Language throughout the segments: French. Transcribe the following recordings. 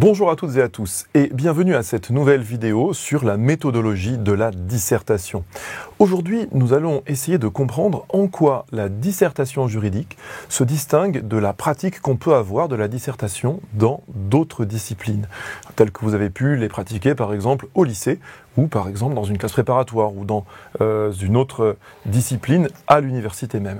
Bonjour à toutes et à tous et bienvenue à cette nouvelle vidéo sur la méthodologie de la dissertation. Aujourd'hui, nous allons essayer de comprendre en quoi la dissertation juridique se distingue de la pratique qu'on peut avoir de la dissertation dans d'autres disciplines, telles que vous avez pu les pratiquer par exemple au lycée ou par exemple dans une classe préparatoire ou dans une autre discipline à l'université même.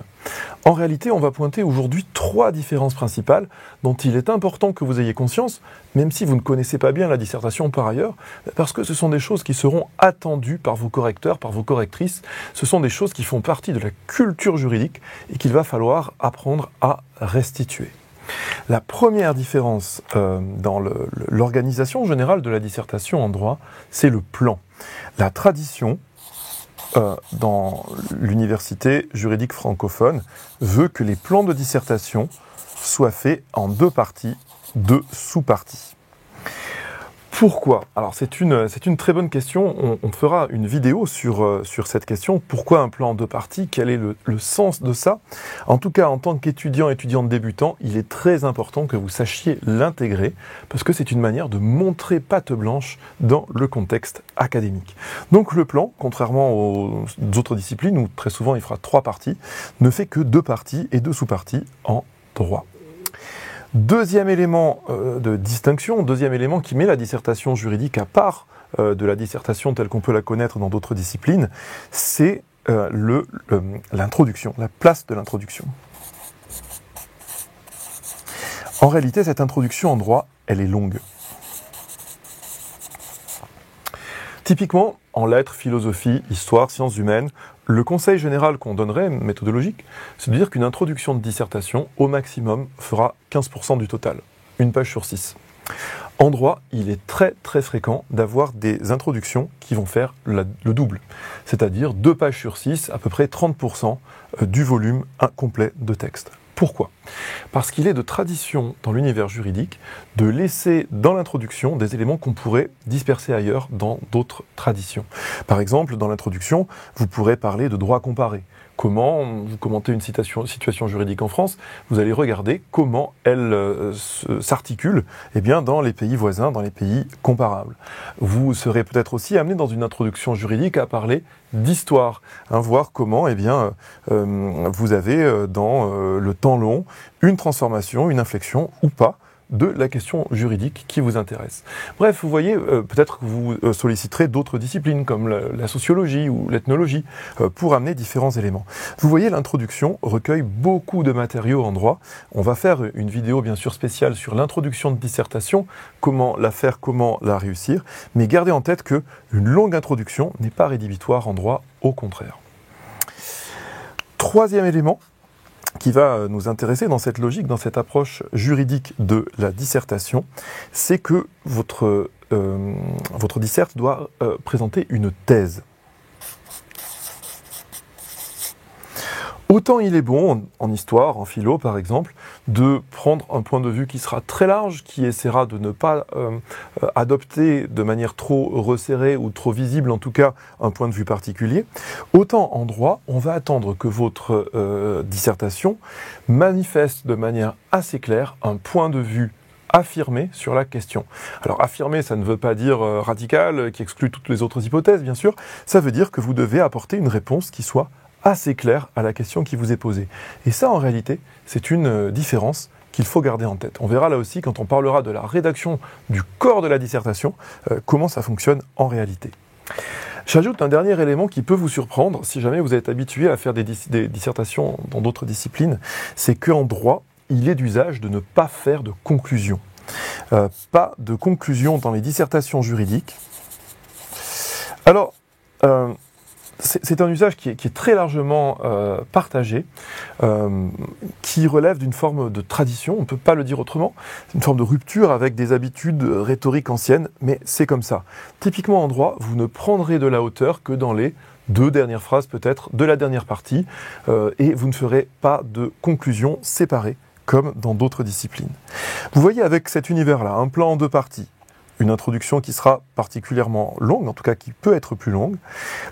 En réalité, on va pointer aujourd'hui 3 différences principales dont il est important que vous ayez conscience, même si vous ne connaissez pas bien la dissertation par ailleurs, parce que ce sont des choses qui seront attendues par vos correcteurs, par vos correctrices. Ce sont des choses qui font partie de la culture juridique et qu'il va falloir apprendre à restituer. La première différence dans l'organisation générale de la dissertation en droit, c'est le plan. La tradition dans l'université juridique francophone veut que les plans de dissertation soient faits en 2 parties, 2 sous-parties. Pourquoi? Alors c'est une très bonne question, on fera une vidéo sur cette question. Pourquoi un plan en 2 parties? Quel est le sens de ça? En tout cas, en tant étudiante débutant, il est très important que vous sachiez l'intégrer, parce que c'est une manière de montrer patte blanche dans le contexte académique. Donc le plan, contrairement aux autres disciplines, où très souvent il fera 3 parties, ne fait que 2 parties et 2 sous-parties en droit. Deuxième élément de distinction, deuxième élément qui met la dissertation juridique à part de la dissertation telle qu'on peut la connaître dans d'autres disciplines, c'est l'introduction, la place de l'introduction. En réalité, cette introduction en droit, elle est longue. Typiquement, en lettres, philosophie, histoire, sciences humaines, le conseil général qu'on donnerait, méthodologique, c'est de dire qu'une introduction de dissertation, au maximum, fera 15% du total, 1 page sur 6. En droit, il est très très fréquent d'avoir des introductions qui vont faire le double, c'est-à-dire 2 pages sur 6, à peu près 30% du volume complet de texte. Pourquoi? Parce qu'il est de tradition dans l'univers juridique de laisser dans l'introduction des éléments qu'on pourrait disperser ailleurs dans d'autres traditions. Par exemple, dans l'introduction, vous pourrez parler de droit comparé. Comment vous commentez une situation juridique en France, vous allez regarder comment elle s'articule dans les pays voisins, dans les pays comparables. Vous serez peut-être aussi amené dans une introduction juridique à parler d'histoire, voir comment vous avez dans le temps long une transformation, une inflexion ou pas de la question juridique qui vous intéresse. Bref, vous voyez, peut-être que vous solliciterez d'autres disciplines comme la sociologie ou l'ethnologie pour amener différents éléments. Vous voyez, l'introduction recueille beaucoup de matériaux en droit. On va faire une vidéo bien sûr spéciale sur l'introduction de dissertation, comment la faire, comment la réussir, mais gardez en tête que une longue introduction n'est pas rédhibitoire en droit, au contraire. Troisième élément qui va nous intéresser dans cette logique, dans cette approche juridique de la dissertation, c'est que votre disserte doit présenter une thèse. Autant il est bon, en histoire, en philo par exemple, de prendre un point de vue qui sera très large, qui essaiera de ne pas adopter de manière trop resserrée ou trop visible, en tout cas, un point de vue particulier. Autant en droit, on va attendre que votre dissertation manifeste de manière assez claire un point de vue affirmé sur la question. Alors affirmé, ça ne veut pas dire radical, qui exclut toutes les autres hypothèses, bien sûr. Ça veut dire que vous devez apporter une réponse qui soit assez clair à la question qui vous est posée. Et ça, en réalité, c'est une différence qu'il faut garder en tête. On verra là aussi, quand on parlera de la rédaction du corps de la dissertation, comment ça fonctionne en réalité. J'ajoute un dernier élément qui peut vous surprendre, si jamais vous êtes habitué à faire des dissertations dans d'autres disciplines, c'est qu'en droit, il est d'usage de ne pas faire de conclusion. Pas de conclusion dans les dissertations juridiques. Alors, c'est un usage qui est très largement partagé, qui relève d'une forme de tradition, on ne peut pas le dire autrement, une forme de rupture avec des habitudes rhétoriques anciennes, mais c'est comme ça. Typiquement en droit, vous ne prendrez de la hauteur que dans les 2 dernières phrases peut-être de la dernière partie, et vous ne ferez pas de conclusion séparée, comme dans d'autres disciplines. Vous voyez avec cet univers-là, un plan en 2 parties, une introduction qui sera particulièrement longue, en tout cas qui peut être plus longue,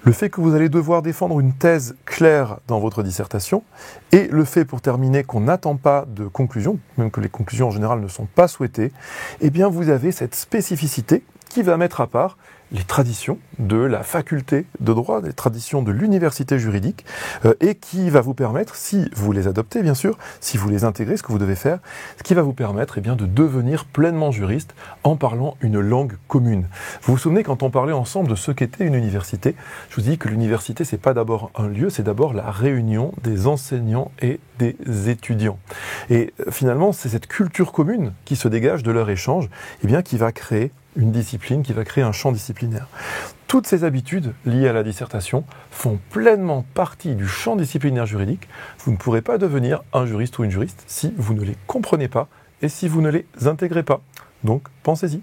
le fait que vous allez devoir défendre une thèse claire dans votre dissertation, et le fait, pour terminer, qu'on n'attend pas de conclusion, même que les conclusions en général ne sont pas souhaitées, eh bien vous avez cette spécificité qui va mettre à part les traditions de la faculté de droit, les traditions de l'université juridique, et qui va vous permettre, si vous les adoptez bien sûr, si vous les intégrez, ce que vous devez faire, ce qui va vous permettre eh bien, de devenir pleinement juriste en parlant une langue commune. Vous vous souvenez, quand on parlait ensemble de ce qu'était une université, je vous dis que l'université, c'est pas d'abord un lieu, c'est d'abord la réunion des enseignants et des étudiants. Et finalement, c'est cette culture commune qui se dégage de leur échange, eh bien, qui va créer une discipline, qui va créer un champ disciplinaire. Toutes ces habitudes liées à la dissertation font pleinement partie du champ disciplinaire juridique. Vous ne pourrez pas devenir un juriste ou une juriste si vous ne les comprenez pas et si vous ne les intégrez pas. Donc, pensez-y.